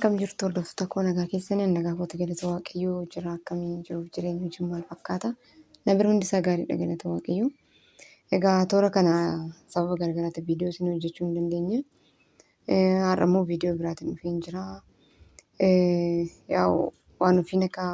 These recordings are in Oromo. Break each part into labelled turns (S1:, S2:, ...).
S1: Akkam jirtu hordoftoota koo nagaa keessaniin nagaa koota galata waaqayyoo jira akkamiin jiruuf jireenya wajjin maal fakkaata? Na bira hundi isaa gaariidha galata waaqayyoo. Egaa toora kana sababa garagaraatiif viidiyoo isin hojjechuu hin dandeenye. Har'a immoo viidiyoo biraatiin dhufeen jira. Waan ofiin akka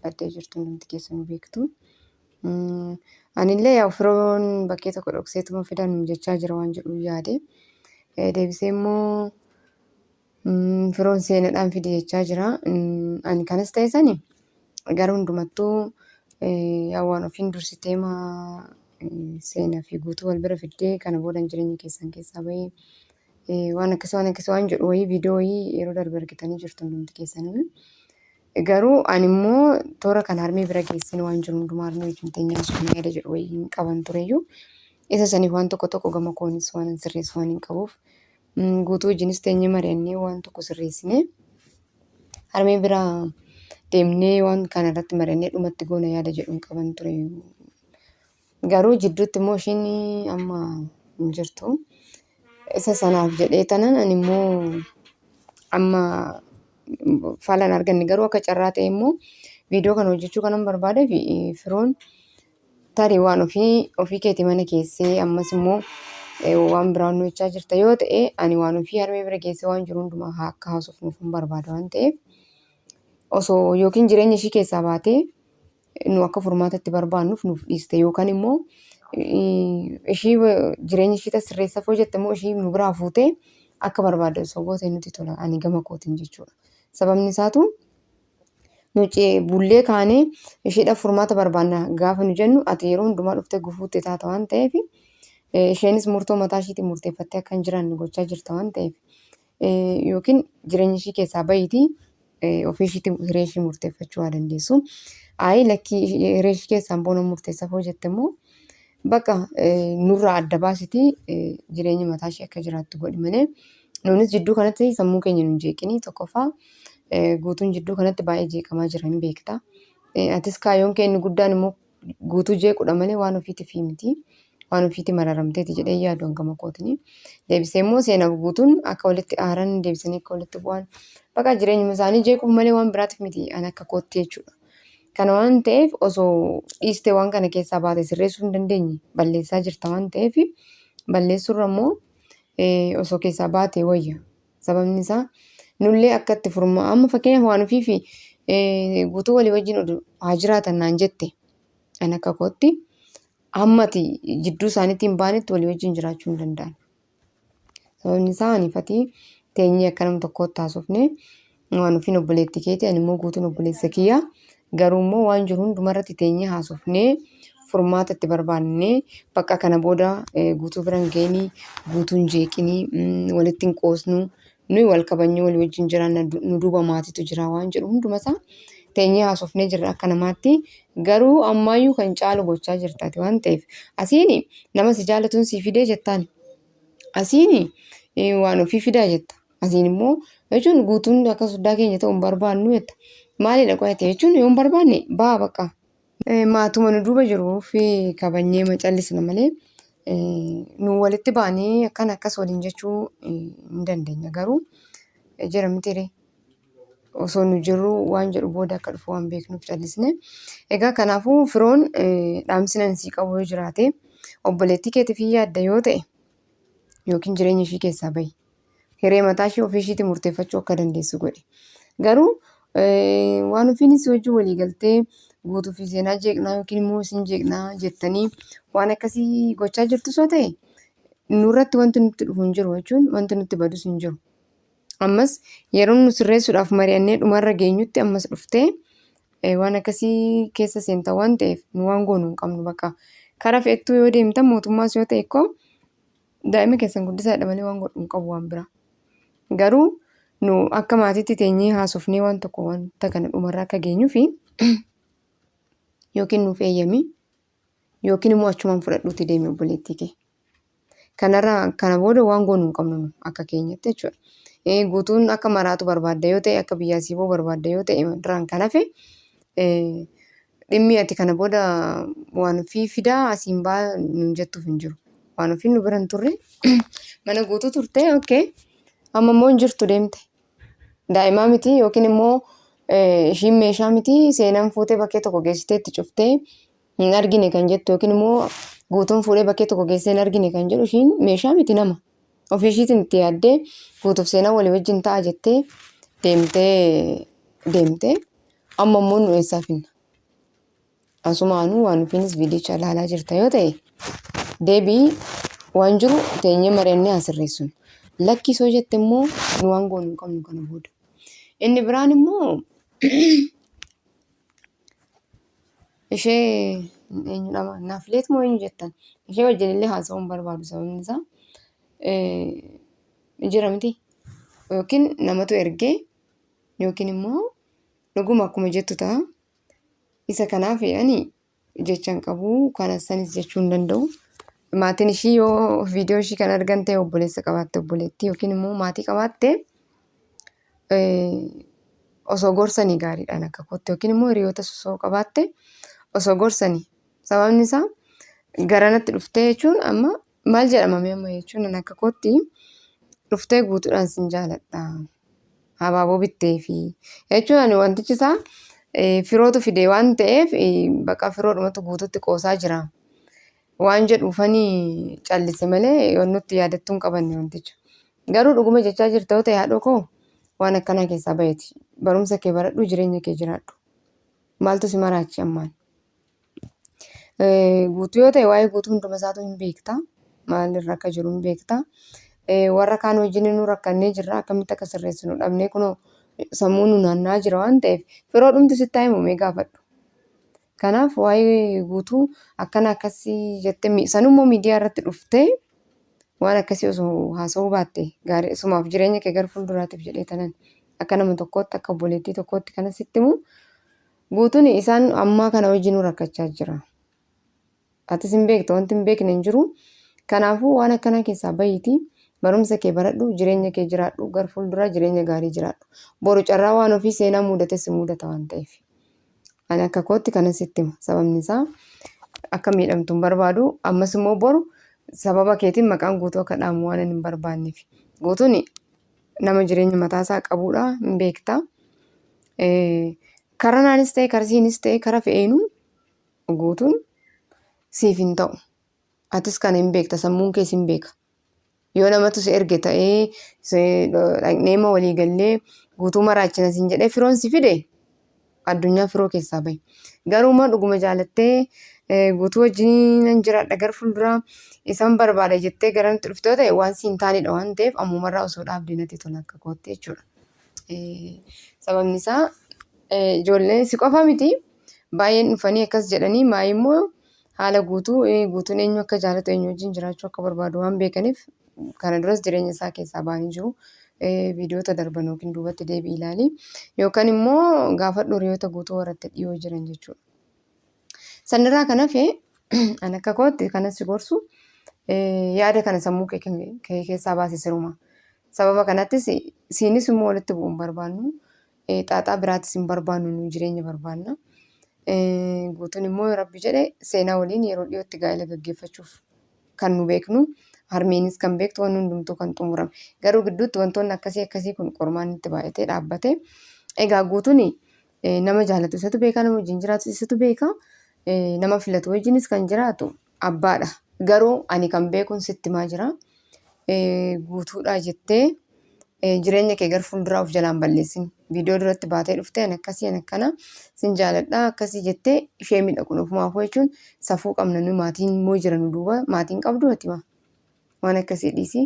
S1: baddee jirtu namti keessanuu beektu. Anillee firoon bakkee tokko dhokseetuma fidan jechaa jira waan jedhu yaade. Deebisee immoo firoon seenaadhaan fide jechaa jira. Ani kanas ta'e sani gara hundumattuu waan ofiin dursitee seenaa fi guutuu wal bira fiddee kana booda jireenya keessaa bahee waan akkasii waan jedhu wayii viidiyoo wayii yeroo darbe argitanii jirtu hundumti keessanii. Garuu ani immoo toora kana harmee bira geessine waan jiru hundumaa harmee wajjin teenyaa sun yaada jedhu wayii qaban tureyyuu isa saniif waan tokko gama koonis waan sirreessu waan hin qabuuf guutuu wajjinis teenyee mari'annee waan tokko sirreessine harmee bira deemnee waan kana irratti mari'annee dhumatti goona yaada jedhu hin qaban ture. Garuu jidduutti immoo ishiin amma hin jirtu. Isa sanaaf jedhee tanan ani immoo amma faalan arganne garuu akka carraa ta'e immoo viidiyoo kana hojjechuu kanan barbaade fi firoon tarii waan ofii keetii mana keessee ammas immoo waan biraan nu jechaa jirta yoo ta'e ani waan ofii harmee bira geessee waan jiru hundumaa akka haasofnuuf hin barbaada waan ta'eef osoo yookiin jireenya ishii keessaa baatee nu akka furmaatatti barbaannuuf nuuf dhiiste yookaan immoo ishii jireenya ishii sirreessaaf hojjette immoo ishii nu biraa fuutee akka barbaadde osoo gootee nuti tola ani gama kootiin jechuudha. Sababni isaatu nuti bullee kaanee ishiidhaaf furmaata barbaanna gaafa nu jennu ati yeroo hundumaa dhuftee gufuutti taata waan ta'eef isheenis murtoo mataa ishiitiin murteeffattee akka hin jiraanne gochaa jirta waan ta'eef yookiin jireenya ishii keessaa bahiitii ofii ishiitti hiree ishii murteeffachuu haa dandeessu. Lakkii hiree ishii keessaan boona murteessaaf hojjette immoo bakka nurraa adda baasitii jireenya mataa ishii akka jiraattu godhi malee nuunis jidduu kanatti sammuu keenya nu jeeqinii tokkoffaa guutuun jidduu kanatti baay'ee jeeqamaa jira hin beekta. Atis kaayyoon kee inni guddaan immoo guutuu jeequdha malee waan ofiitiif miti. Waan ofiitti mararamteeti jedhee yaadu hangama kootini. Deebisee immoo seenaa guutuun akka walitti aaran deebisanii akka walitti bu'an bakka jireenyuma isaanii jeequuf malee waan biraatiif miti ani akka kootti jechuudha. Kana waan ta'eef osoo dhiistee waan kana keessaa baate sirreessuu hin dandeenye balleessaa jirta waan ta'eef balleessuurra immoo osoo keessaa baate wayya. Sababni isaa nullee akka itti amma fakkeenyaaf waan ofii fi guutuu walii wajjin haa jiraatan naan jette ani akka kootti. Hammati jidduu isaaniitiin baanetti walii wajjin jiraachuu hin danda'an. Sababni isaa aniifatii teenyee akka nama tokkootti haasofne waan ofiin obboleetti keeti ani immoo guutuun obboleessa kiyya. Garuu immoo waan jiru hundumarratti teenyee haasofnee furmaata itti barbaannee bakka kana booda guutuu bira hin geenii guutuun jeeqinii walitti hin qoosnu nuyi wal kabajnee walii wajjin jiraanna nu duuba maatiitu jira waan jedhu hundumasaa teenyee haasofnee jirra akka namaatti. Garuu ammaayyuu kan caalu gochaa jirtaati waan ta'eef asiin nama si jaallatuun si fidee jettaan asiin waan ofii fidaa jetta asiin immoo jechuun guutuun akka soddaa keenya ta'uu hin barbaannu jetta maalidha qo'ate jechuun yoo hin barbaanne ba'a bakka maatuma nu duuba jiruu fi kabajnee macallisna malee nu walitti baanee akkas waliin jechuu hin dandeenya garuu jira mitiire. Osoo nu jirru waan jedhu booda akka dhufu waan beeknuuf callisne. Egaa kanaafuu firoon dhaamsinan sii qabu yoo jiraate obboleettii keetiif yaadda yoo ta'e yookiin jireenya ishii keessaa bahi. Hiree mataa ishii ofii ishiitti murteeffachuu akka dandeessu godhe. Garuu waan ofiinis wajjin walii galtee guutuu fi seenaa jeeqnaa yookiin immoo isin jeeqnaa jettanii waan akkasii gochaa jirtu soo ta'e nurratti wanti nutti dhufu hin jiru jechuun wanti nutti badus hin jiru. Ammas yeroo nu sirreessuudhaaf mari'annee dhumarra geenyutti ammas dhuftee waan akkasii keessa seenta waan ta'eef nu waan goonu hin qabnu bakka karaa fe'attuu yoo deemtan mootummaas yoo ta'e ikkoo daa'ima keessan guddisaadha malee waan godhu hin qabu waan biraa. Garuu nu akka maatiitti teenyee haasofnee waan tokko wanta kana dhumarra akka geenyuu fi yookiin nuuf eeyyami yookiin immoo achumaan fudhadhuutti deemi obboleettii kee. Kana booda waan goonu hin qabnu akka keenyatti jechuudha. Guutuun akka maraatu barbaadda yoo ta'e akka biyyaa siiboo barbaadda yoo ta'e duraan kan hafe dhimmi ati kana booda waan ofii fidaa asiin baa nuun jettuuf hin jiru. Waan ofiin nu bira hin turre mana guutuu turte amma immoo hin jirtu deemte. daa'imaa miti yookiin immoo ishiin meeshaa miti seenaan fuutee bakkee tokko geessitee itti cuftee hin argine kan jettu yookiin immoo guutuun fuudhee bakkee tokko geessee hin argine kan jedhu ishiin meeshaa miti nama. Ofii ishiitiin itti yaaddee guutuuf seenaa walii wajjin ta'a jettee deemtee amma immoo nu eessaa finna. Asumaanuu waan nufiinis viidiyocha ilaalaa jirta yoo ta'e deebii waan jiru teenyee mareennee asirreessun. Lakkisoo jette immoo nu waan goonu hin qabnu kana booda. Inni biraan immoo ishee eenyudha naafleet moo eenyu jettan ishee wajjin illee haasa'uun barbaadu sababni isaa jira miti yookiin namatu ergee yookiin immoo dhuguma akkuma jettu ta'a. Isa kanaaf ani jechaan qabu kanas sanis jechuu hin danda'u. Maatiin ishii yoo viidiyoo ishii kan argan ta'e obboleessa qabaatte obboleettii yookiin immoo maatii qabaatte osoo gorsanii gaariidhaan akka kootti yookiin immoo hiriyoota osoo qabaatte osoo gorsanii sababni isaa garanatti dhuftee jechuun amma maal jedhamame amma jechuun akka kootti dhuftee guutuudhaan sin jaaladha habaaboo bittee fi jechuun ani wantichi isaa firootu fidee waan ta'eef bakka firoodhumatu guututti qoosaa jira. Waan jedhuufanii callise malee yoo nutti yaadattuu hin qabanne wanticha. Garuu dhuguma jechaa jirta yoo ta'e haadhoo koo waan akkanaa keessaa baheeti. Barumsa kee baradhu jireenya kee jiraadhu. Maaltu si maraachi ammaan? Guutuu yoo ta'e waa'ee guutuu hunduma isaatu hin beekta. Maalirra akka jiru hin beekta. Warra kaan wajjin nu rakkannee jirra akkamitti akka sirreessinu dhabnee kunoo sammuu nu naanna'aa jira waan ta'eef firoodhumti sitti himamee gaafadhu. Kanaaf waa'ee guutuu akkana akkasii jettee sanummoo miidiyaa irratti dhuftee waan akkasii osoo haasa'uu baatte gaarii sumaaf jireenya kee gara fuulduraatiif jedhee tanan akka nama tokkootti akka obboleettii tokkootti kana sitti himu guutuun isaan ammaa kana wajjin rakkachaa jira. Atis hin beektu wanti hin beekne hin jiru. Kanaafuu waan akkanaa keessaa bahiitii barumsa kee baradhu jireenya kee jiraadhu gara fuulduraa jireenya gaarii jiraadhu. Boru carraa waan ofii seenaa mudates mudata waan ta'eef. Ani akka kootti kana sitti hima. Sababni isaa akka miidhamtu hin barbaadu. Ammas immoo boru sababa keetiin maqaan guutuu akka dhaamu waan hin barbaanneef. Guutuun nama jireenya mataasaa qabuudha hin beekta. Karaa naanis ta'e karaa siinis ta'e karaa fe'eenuu guutuun siif hin ta'u. Atis kana hin beekta sammuun kees hin beeka. Yoo namatu si erge ta'ee dhaqneema walii gallee guutuu maraachina siin jedhee firoon si fide. Addunyaa firoo keessaa bahi. Garuu immoo dhuguma jaalattee guutuu wajjin nan jiraadha gara fuulduraa isaan barbaada jettee gara nutti dhuftee ta'e waan siin taanidha waan ta'eef ammumarraa osoo dhaabdee natti tola akka kootti jechuudha. Sababni isaa ijoolleen si qofa miti baay'een dhufanii akkas jedhanii maayii immoo haala guutuun eenyu akka jaalatu eenyu wajjin jiraachuu akka barbaadu waan beekaniif kana duras jireenya isaa keessaa ba'anii jiru. Viidiyoota darban yookiin duubatti deebii ilaali yookaan immoo gaafadhu hiriyoota guutuu warratti dhiyoo jiran jechuudha. Sanirraa kan hafe ani akka kootti kanas si gorsu yaada kana sammuu kee keessaa baase siruma. Sababa kanattis siinis immoo walitti bu'uun barbaannu xaaxaa biraattis hin barbaannu nu jireenya barbaanna. Guutuun immoo rabbi jedhe seenaa waliin yeroo dhiyootti gaa'ela gaggeeffachuuf kan nu beeknu. Harmeenis kan beektu waan hundumtuu kan xumurame. Garuu gidduutti wantoonni akkasii kun qormaan itti baay'atee dhaabbate. Egaa guutuun nama jaalatu isatu beeka, nama wajjin jiraatu isatu beeka. Nama filatu wajjinis kan jiraatu abbaadha. Garuu ani kan beekuun sitti maa jira. Guutuudhaa jettee jireenya kee gara fuulduraa of jalaan balleessin. Viidiyoo duratti baatee dhuftee ani akkana sin jaaladha akkasii jettee ishee miidhaguun ofumaafuu jechuun safuu qabna nuyi maatiin immoo jiran duuba maatiin qabdu ati maa. Waan akkasii dhiisii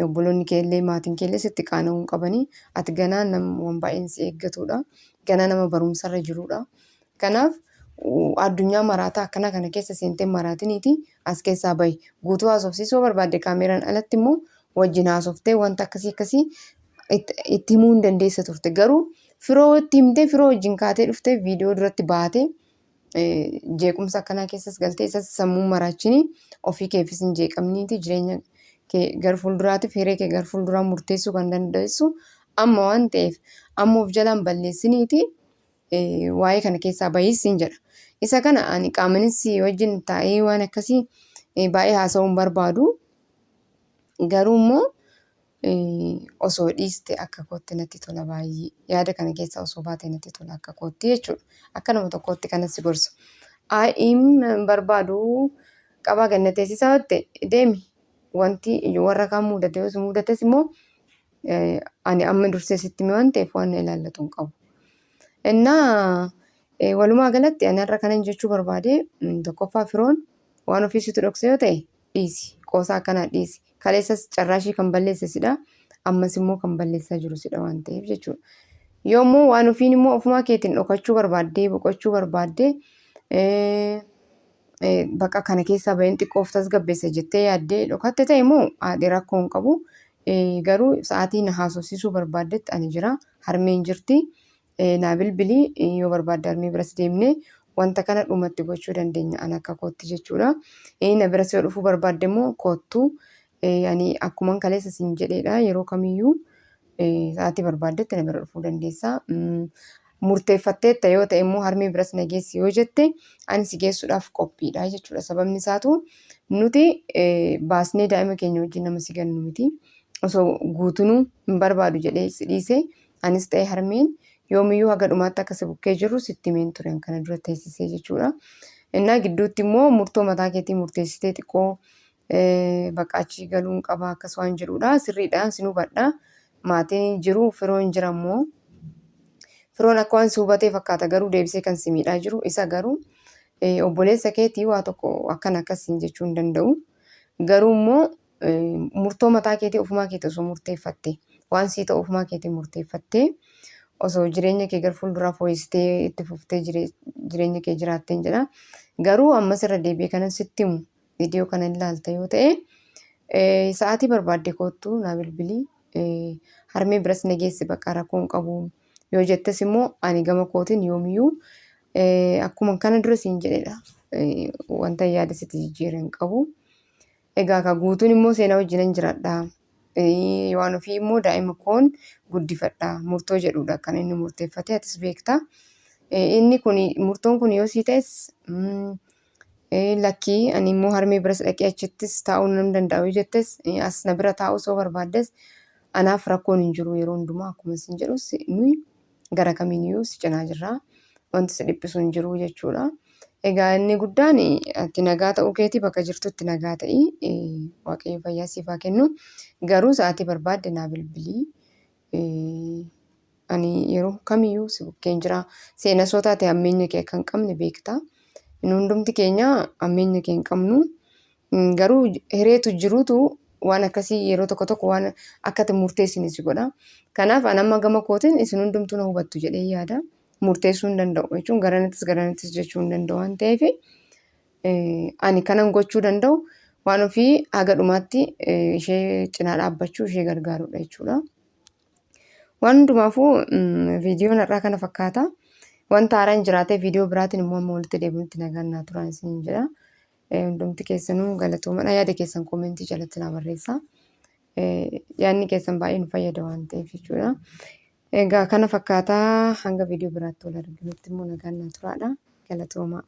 S1: obboloonni keellee maatiin keellee sitti qaana'uun qabanii ati ganaa nama waan baay'een si eeggatudha. Ganaa nama barumsarra jirudha. Kanaaf addunyaa maraataa akkana kana keessa seentee maraatiniiti as keessaa bahi. Guutuu haasofsiisuu barbaadde kaameraan alatti immoo wajjin haasoftee wanta akkasii itti himuu hin dandeessa turte. Garuu firoo itti himtee firoo wajjin kaatee dhuftee viidiyoo duratti baatee jeequmsa akkanaa keessas galtee isas sammuu maraachini ofii keefis hin jeeqamniiti jireenya kee gara fuulduraatiif hiree kee gara fuulduraa murteessuu kan dandeessu amma waan ta'eef amma of jalaan balleessiniiti waa'ee kana keessaa bahiisin jedha. Isa kana ani qaamanis wajjin taa'ee waan akkasii baay'ee haasa'uun barbaadu. Garuu immoo osoo dhiiste akka kootti natti tola baay'ee. Yaada kana keessa osoo baate natti tola akka kootti jechuudha. Akka nama tokkootti kanas gorsa. Barbaadu qabaa gannateessisaa ta'e deemi. Wanti warra kaan mudate yoo mudates immoo ani amma dursee sitti waan ta'eef waan ilaallatu hin qabu. Innaa walumaa galatti ani har'a kanan jechuu barbaade tokkoffaa firoon waan ofii sitti dhokse yoo ta'e dhiisi. Qoosaa akkanaa dhiisi. Kaleessas carraashii kan balleessisidha. Ammas immoo kan balleessaa jiru sidha waan ta'eef jechuudha. Yoommoo waan ofiin immoo ofumaa keetiin dhokachuu barbaaddee boqochuu barbaaddee bakka kana keessaa baheen xiqqoof tasgabbeessa jettee yaaddee dhokatte ta'e immoo haadhi rakkoo hin qabu. Garuu sa'aatii na haasofsiisuu barbaaddetti ani jira. Harmeen jirti. Naa bilbilii yoo barbaadde harmee biras deemnee wanta kana dhumatti gochuu dandeenya an akka kootti jechuudha. Na biras yoo dhufuu barbaadde immoo koottu ani akkuman kaleessa siin jedheedha yeroo kamiyyuu sa'aatii barbaaddetti na bira dhufuu dandeessa. Murteeffatteetta yoo ta'e immoo harmee biras na geessi yoo jette ani si geessuudhaaf qophiidha jechuudha. Sababni isaatu nuti baasnee daa'ima keenya wajjin nama si gannu miti. Osoo guutunuu hin barbaadu jedhee si dhiise anis ta'e harmeen yoomiyyuu haga dhumaatti akka si bukkee jirru sitti himeen ture kana dura teessisee jechuudha. Innaa gidduutti immoo murtoo mataa keetii murteessitee xiqqoo bakka achii galuun qaba akkas waan jedhudha. Sirriidhaan sin hubadha. Maatiin jiru firoon jira immoo firoon akka waan si hubatee fakkaata garuu deebisee kan si miidhaa jiru isa garuu obboleessa keetii waa tokko akkan akkasiin jechuu hin danda'u. Garuu immoo murtoo mataa keetii ofumaa keetii osoo murteeffatte waan sii ta'u ofumaa keetii murteeffattee osoo jireenya kee gara fuulduraa fooyyessitee itti fuftee jireenya kee jiraatteen jedha. Garuu ammas irra deebi'ee kanan sitti himu viidiyoo kana ilaalta yoo ta'e sa'aatii barbaadde koottu naa bilbilii harmee biras na geessi bakka rakkoo hin qabu yoo jettes immoo ani gama kootiin yoomiyyuu akkuma kana dura siin jedhedha. Wanta yaada sitti jijjiirre hin qabu. Egaa ka guutuun immoo seenaa wajjinan jiraadha. Waan ofii immoo daa'ima koon guddifadha. Murtoo jedhudha kan inni murteeffate atis beekta. Inni kun murtoon kun yoo sii ta'es lakkii ani immoo harmee biras dhaqee achittis taa'uu nan danda'u jettes as na bira taa'uu soo barbaaddes anaaf rakkoon hin jiru yeroo hundumaa akkuma sin jedhus nuyi gara kamiiniyyuu si cinaa jirra. Wanti si dhiphisu hin jiru jechuudha. Egaa inni guddaan ati nagaa ta'uu keetii bakka jirtutti nagaa ta'ii waaqayyo fayyaa siif haa kennu. Garuu sa'aatii barbaadde naa bilbilii. Ani yeroo kamiyyuu si bukkeen jira. Seenaa soo taate hammeenya kee akka hin qabne beekta. Inni hundumti keenya hammeenya kee hin qabnu. Garuu hireetu jirutu waan akkasii yeroo tokko tokko waan akka ati murteessine si godha. Kanaaf ani amma gama kootiin isin hundumtuu na hubattu jedhee yaada. Murteessuu hin danda'u jechuun garanattis jechuu hin danda'u waan ta'eef ani kanan gochuu danda'u waan ofii haga dhumaatti ishee cinaa dhaabbachuu ishee gargaarudha jechuudha. Waan hundumaafuu viidiyoon har'aa kana fakkaata. Wanta haaraan jiraatee viidiyoo biraatiin immoo amma walitti deebinutti nagaan naa turan isin jedha. Hundumti keessanuu galatoomaa yaada keessan koomentii jalatti naa barreessaa. Yaadni keessan baay'ee nu fayyada waan ta'eef jechuudha. Egaa kana fakkaataa hanga viidiyoo biraatti wal arginutti immoo nagaan naa turaadha. Galatoomaa.